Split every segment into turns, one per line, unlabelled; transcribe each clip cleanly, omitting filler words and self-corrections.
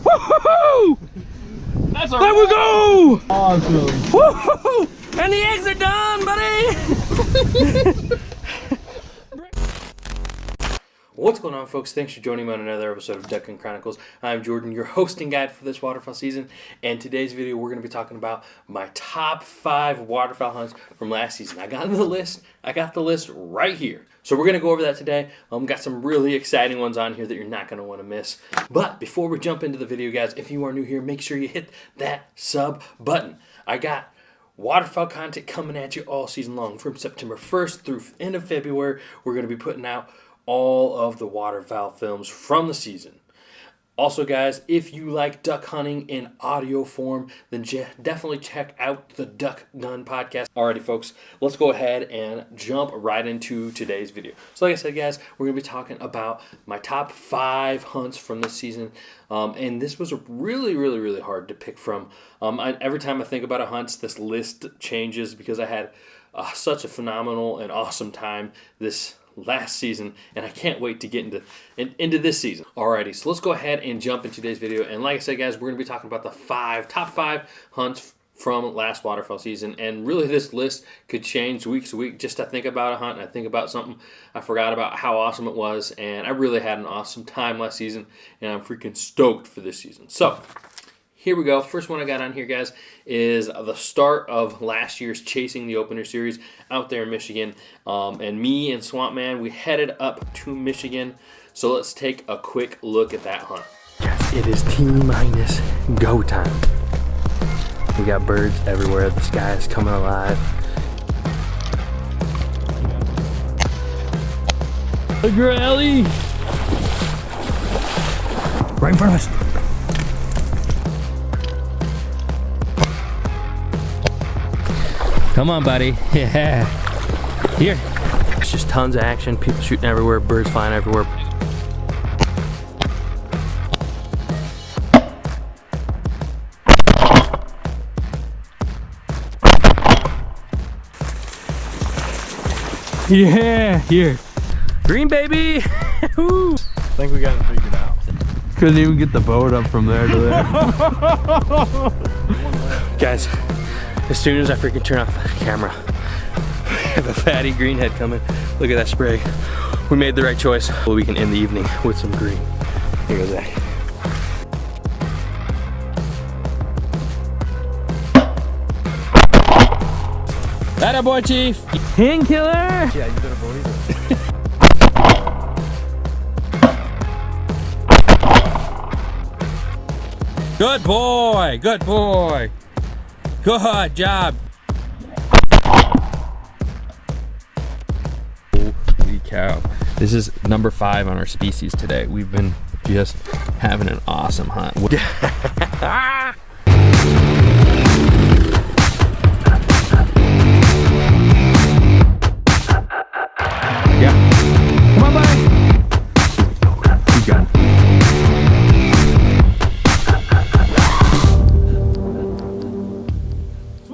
Woohoo! That's a there we go!
Awesome.
Woohoo! And the eggs are done, buddy! What's going on, folks? Thanks for joining me on another episode of Ducks Gun Chronicles. I'm Jordan, your hosting guide for this waterfowl season. And today's video, we're going to be talking about my top 5 waterfowl hunts from last season. I got the list right here. So we're going to go over that today. Got some really exciting ones on here that you're not going to want to miss. But before we jump into the video, guys, if you are new here, make sure you hit that sub button. I got waterfowl content coming at you all season long. From September 1st through end of February, we're going to be putting out all of the waterfowl films from the season. Also, guys, if you like duck hunting in audio form, then definitely check out the Duck Gun podcast. Alrighty, folks, let's go ahead and jump right into today's video. So like I said, guys, we're going to be talking about my top 5 hunts from this season. And this was really hard to pick from. Every time I think about a hunt, this list changes because I had such a phenomenal and awesome time this last season, and I can't wait to get into this season. Alrighty, so let's go ahead and jump into today's video. And like I said, guys, we're going to be talking about the top 5 hunts from last waterfowl season. And really, this list could change week to week. Just I think about a hunt and I think about something, I forgot about how awesome it was, and I really had an awesome time last season, and I'm freaking stoked for this season. So here we go. First one I got on here, guys, is the start of last year's Chasing the Opener series out there in Michigan. And me and Swamp Man, we headed up to Michigan. So let's take a quick look at that hunt. Yes, it is T-minus go time. We got birds everywhere. The sky is coming alive. Look, Ellie! Right in front of us. Come on, buddy. Yeah. Here. It's just tons of action. People shooting everywhere. Birds flying everywhere. Yeah. Here. Green, baby. Woo.
I think we got it figured out.
Couldn't even get the boat up from there to there. Guys, as soon as I freaking turn off the camera, I have a fatty greenhead coming. Look at that spray. We made the right choice. Well, we can end the evening with some green. Here goes that. That a boy, Chief. King killer.
Yeah, you better believe it.
Good boy. Good boy. Good job. Holy cow. This is number 5 on our species today. We've been just having an awesome hunt. Yeah. Come on, buddy. You got it.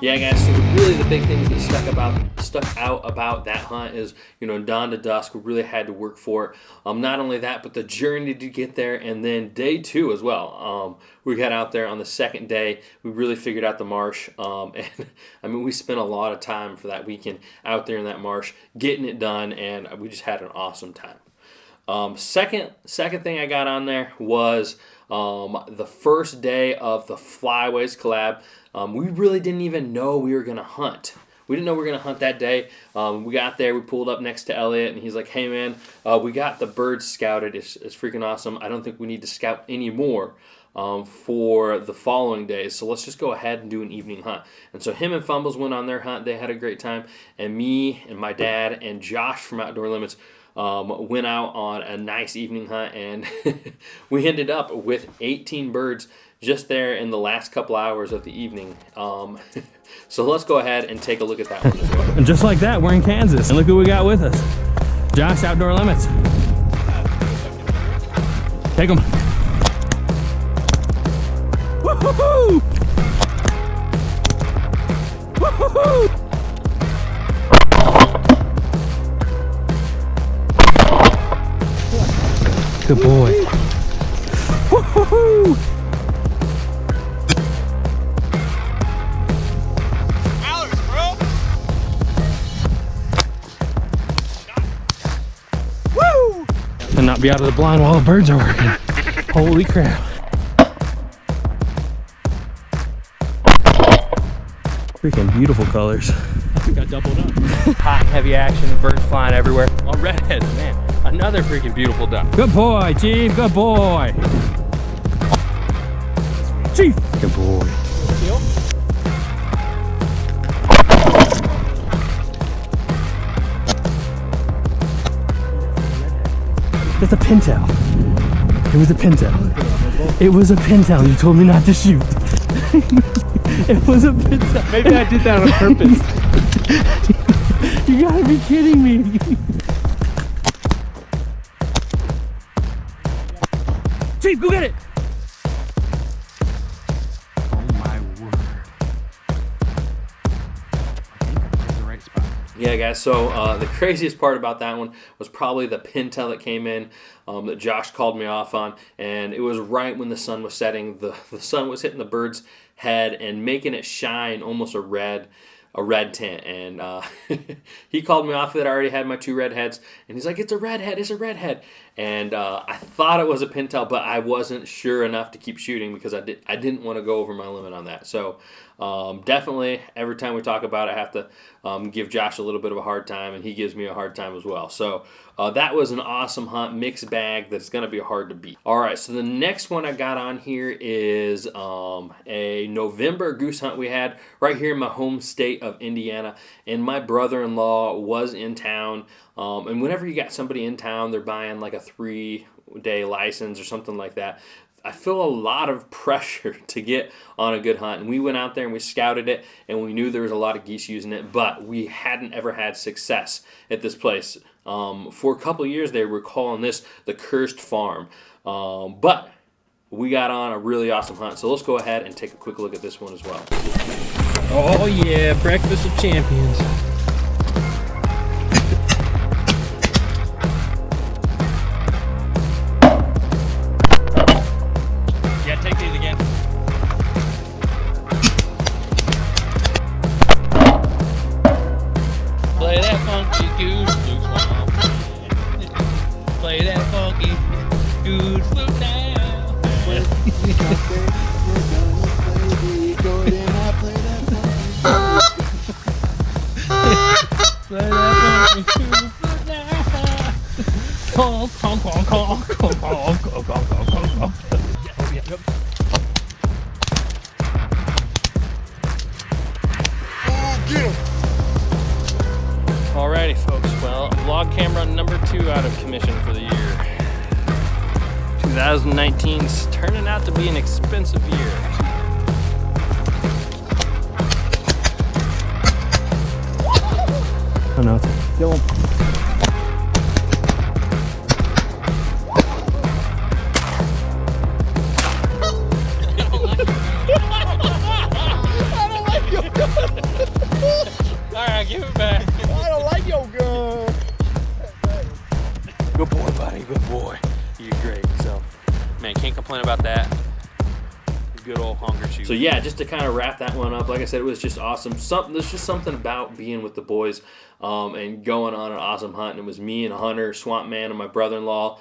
Yeah, guys, so really the big things that stuck out about that hunt is, dawn to dusk, we really had to work for it. Not only that, but the journey to get there, and then day 2 as well. We got out there on the second day. We really figured out the marsh, and I mean, we spent a lot of time for that weekend out there in that marsh, getting it done, and we just had an awesome time. Second thing I got on there was the first day of the Flyways collab. We really didn't even know we were going to hunt. We didn't know we were going to hunt that day. We got there, we pulled up next to Elliot, and he's like, hey, man, we got the birds scouted. It's freaking awesome. I don't think we need to scout anymore for the following days. So let's just go ahead and do an evening hunt. And so him and Fumbles went on their hunt. They had a great time. And me and my dad and Josh from Outdoor Limits went out on a nice evening hunt, and we ended up with 18 birds just there in the last couple hours of the evening. So let's go ahead and take a look at that one as well. And just like that, we're in Kansas, and look who we got with us. Josh, Outdoor Limits. Take them. Woo-hoo-hoo! Woo-hoo-hoo!
Good boy. Woo-hoo-hoo! Woo! And not be out of the blind while the birds are working. Holy crap. Freaking beautiful colors.
Got doubled up. Hot, heavy action, birds flying everywhere. Oh, redheads, man. Another freaking beautiful duck.
Good boy, Chief. Good boy. Chief. Good boy.
Teal?
That's a pintail. It was a pintail. It was a pintail. You told me not to shoot. It was a pintail.
Maybe I did that on purpose.
You gotta be kidding me. Chief, go get it.
Oh my word. I think I picked the right spot.
Yeah, guys, so the craziest part about that one was probably the pintail that came in that Josh called me off on, and it was right when the sun was setting. The sun was hitting the bird's head and making it shine almost a red tint, and he called me off that I already had my 2 red heads, and he's like, it's a red head, and I thought it was a pintail, but I wasn't sure enough to keep shooting because I didn't want to go over my limit on that. So definitely every time we talk about it, I have to give Josh a little bit of a hard time, and he gives me a hard time as well. So that was an awesome hunt, mixed bag that's going to be hard to beat. All right, so the next one I got on here is a November goose hunt we had right here in my home state of Indiana, and my brother-in-law was in town, and whenever you got somebody in town, they're buying like a 3-day license or something like that. I feel a lot of pressure to get on a good hunt, and we went out there and we scouted it, and we knew there was a lot of geese using it, but we hadn't ever had success at this place. For a couple of years they were calling this the cursed farm, but we got on a really awesome hunt, so let's go ahead and take a quick look at this one as well.
Oh yeah, breakfast of champions.
Yeah, take these again.
Play that funky goose flute song. Play that funky goose flute now. Play that funky goose flute now. Call, call, call, call, call, call, call, call, call, call. Yep. Alrighty, folks. Well, vlog camera number 2 out of commission for the year. 2019's turning out to be an expensive year.
Oh no.
Kill him.
Alright, give it back.
I don't like your gun.
Good boy, buddy, good boy. You did great. So, man, can't complain about that. Good old hunger shoot. So yeah, just to kind of wrap that one up, like I said, it was just awesome. There's just something about being with the boys and going on an awesome hunt. And it was me and Hunter, Swamp Man, and my brother-in-law.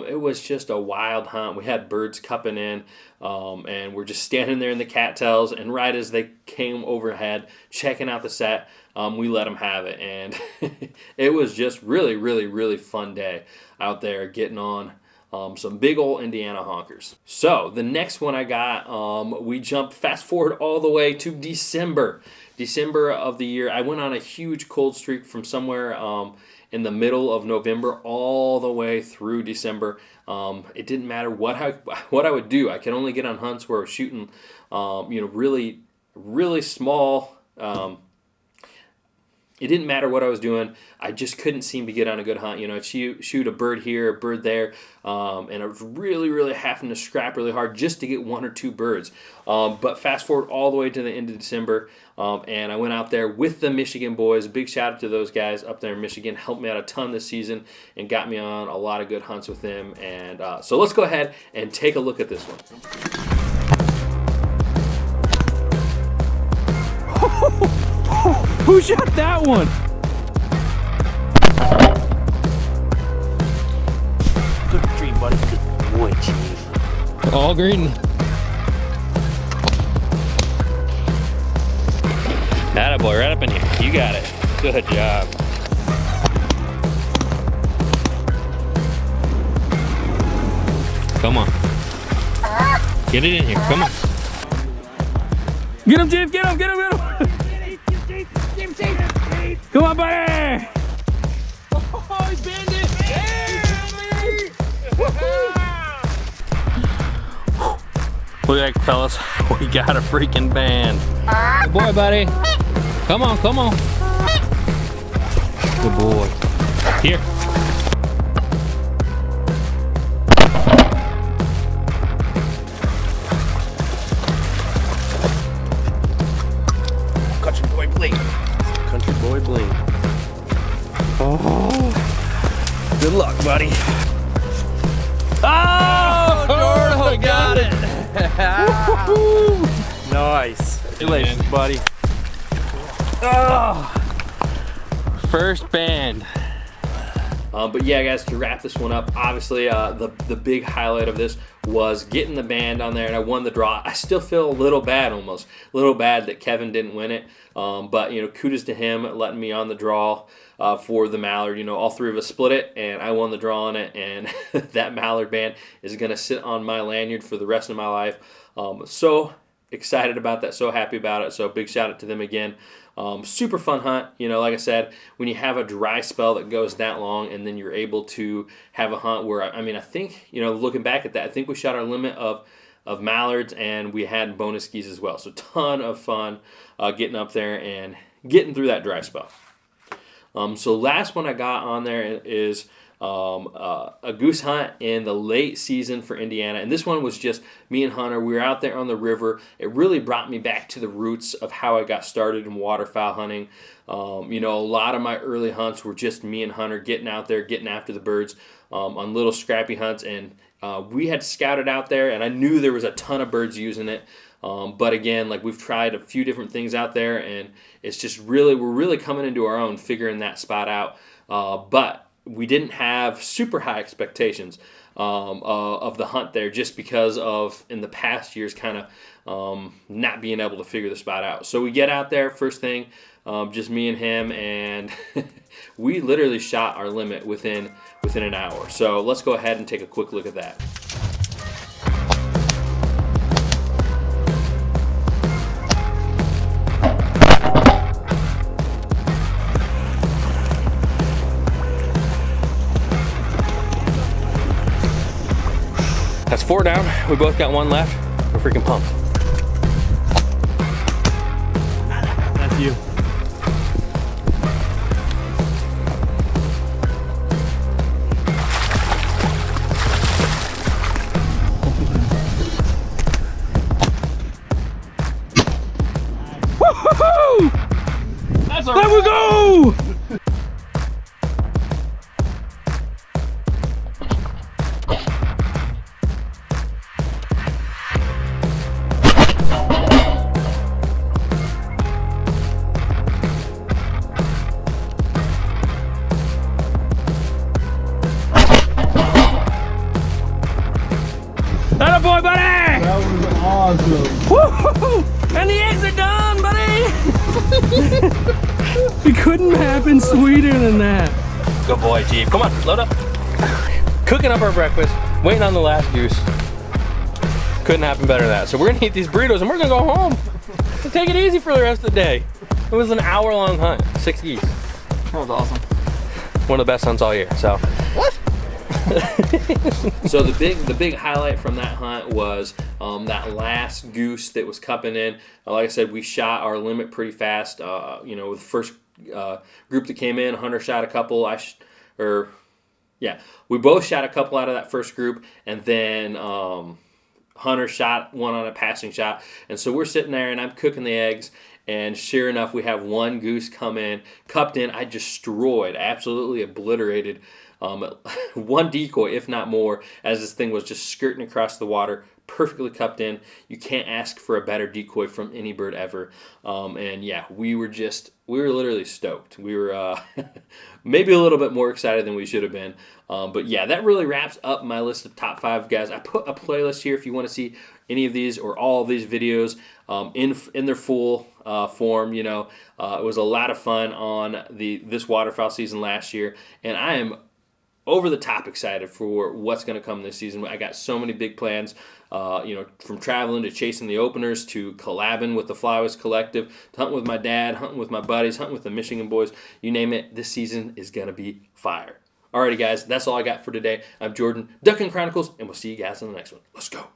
It was just a wild hunt. We had birds cupping in, and we're just standing there in the cattails. And right as they came overhead, checking out the set, we let them have it. And it was just really, really, really fun day out there getting on some big old Indiana honkers. So the next one I got, we jumped fast forward all the way to December of the year. I went on a huge cold streak from somewhere in the middle of November all the way through December. It didn't matter what I would do. I could only get on hunts where I was shooting, really, really small it didn't matter what I was doing. I just couldn't seem to get on a good hunt. You know, I'd shoot a bird here, a bird there, and I was really, really having to scrap really hard just to get 1 or 2 birds. But fast forward all the way to the end of December, and I went out there with the Michigan boys. Big shout out to those guys up there in Michigan. Helped me out a ton this season and got me on a lot of good hunts with them. And so let's go ahead and take a look at this one.
Who shot that one?
Good dream, buddy. Good boy, Chief.
All green. Attaboy, right up in here. You got it. Good job. Come on. Get it in here. Come on.
Get him, Chief! Get him! Get him! Get him! Come on, buddy!
Oh, he's banded.
Look at that, fellas. We got a freaking band.
Good boy, buddy. Come on, come on. Good boy. Here.
Country boy bling. Country boy bling. Oh, good luck, buddy.
Oh, Jordan got it.
Nice. Congratulations, buddy.
Oh, first band. But yeah, guys, to wrap this one up, obviously the big highlight of this was getting the band on there, and I won the draw. I still feel a little bad, almost a little bad that Kevin didn't win it. But you know, kudos to him letting me on the draw for the mallard. You know, all 3 of us split it, and I won the draw on it. And that mallard band is gonna sit on my lanyard for the rest of my life. So excited about that, so happy about it. So big shout out to them again. Super fun hunt. You know, like I said, when you have a dry spell that goes that long and then you're able to have a hunt where, I mean, I think, you know, looking back at that, I think we shot our limit of mallards and we had bonus geese as well. So ton of fun getting up there and getting through that dry spell. So last one I got on there is a goose hunt in the late season for Indiana, and this one was just me and Hunter. We were out there on the river. It really brought me back to the roots of how I got started in waterfowl hunting. You know, a lot of my early hunts were just me and Hunter getting out there, getting after the birds on little scrappy hunts, and we had scouted out there, and I knew there was a ton of birds using it. But again, like, we've tried a few different things out there, and it's just really, we're really coming into our own, figuring that spot out. But we didn't have super high expectations of the hunt there, just because of, in the past years, kind of not being able to figure the spot out. So we get out there first thing, just me and him, and we literally shot our limit within an hour. So let's go ahead and take a quick look at that. That's 4 down. We both got 1 left. We're freaking pumped.
That's you. Woo-hoo-hoo! There we go! Attaboy, buddy!
That was awesome.
Woo-hoo-hoo! And the eggs are done, buddy! It couldn't happen sweeter than that.
Good boy, Chief. Come on, load up. Cooking up our breakfast, waiting on the last goose. Couldn't happen better than that. So we're gonna eat these burritos and we're gonna go home. So take it easy for the rest of the day. It was an hour-long hunt, 6 geese.
That was awesome.
One of the best hunts all year. So what? So the big highlight from that hunt was that last goose that was cupping in. Like I said, we shot our limit pretty fast. You know, the group that came in. Hunter shot a couple. We both shot a couple out of that first group, and then Hunter shot one on a passing shot. And so we're sitting there, and I'm cooking the eggs, and sure enough, we have one goose come in, cupped in. I destroyed, absolutely obliterated one decoy, if not more, as this thing was just skirting across the water, perfectly cupped in. You can't ask for a better decoy from any bird ever. And yeah, we were literally stoked. We were maybe a little bit more excited than we should have been. But yeah, that really wraps up my list of top 5 guys. I put a playlist here if you want to see any of these or all of these videos in their full form. You know, it was a lot of fun on this waterfowl season last year, and I am over the top excited for what's going to come this season. I got so many big plans, from traveling to chasing the openers to collabing with the Flyways Collective, to hunting with my dad, hunting with my buddies, hunting with the Michigan boys. You name it, this season is going to be fire. Alrighty, guys, that's all I got for today. I'm Jordan, Ducks Gun Chronicles, and we'll see you guys in the next one. Let's go.